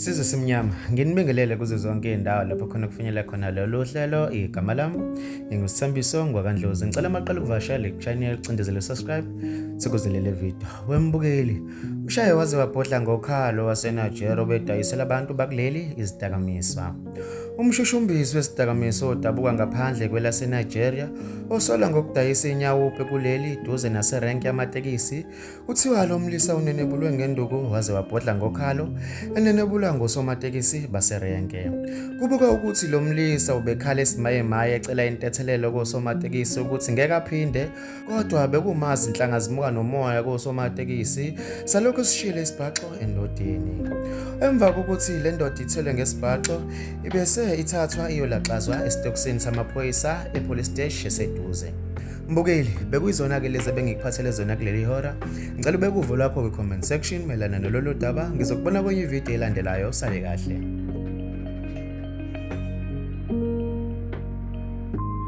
Sizwe simnyama, nginibingelele kuzo zonke indawo lapho khona kufinyelela khona lolu hlelo igama lami ngingusithambiso ngwakandlozi. Ngicela amaqala ukuvashela ku-channel cindezele subscribe sikuze lele video. Wembukeli, ushaye waze wabhodla ngokhalo waseNigeria obedayisela abantu bakuleli izidakamizwa. Umshushumbisi wesidakamizwa odabuka ngaphandle kwelaseNigeria osola ngokudayisa inyawupe kuleli duze naserenki yamatekisi kuthiwa lo mlisa unenebulwe ngenduku waze wabhodla ngokhalo enenebulwa ngosomatekisi baserenke. Kubuka ukuthi lo mlisa ubekhala esimayemaye ecela intethelelo kosomatekisi ukuthi ngeke aphinde, kodwa bekumazi inhlanga zimuka nomoya kosomatekisi salokho sishile isibhaxo endodeni. Emva kokuthi le ndoda ithelwe ngesibhaxo ibese ithathwa iyolaxazwa esitokisini samaphoyisa epolice station eseduze. Mbukeli, bekuyizona-ke lezi ebengikuphathele zona kuleli hora. Ngicela ubeke uvo lwakho kwi-comment section melana nololo daba. Ngizokubona kwenye ividiyo elandelayo. Sale kahle.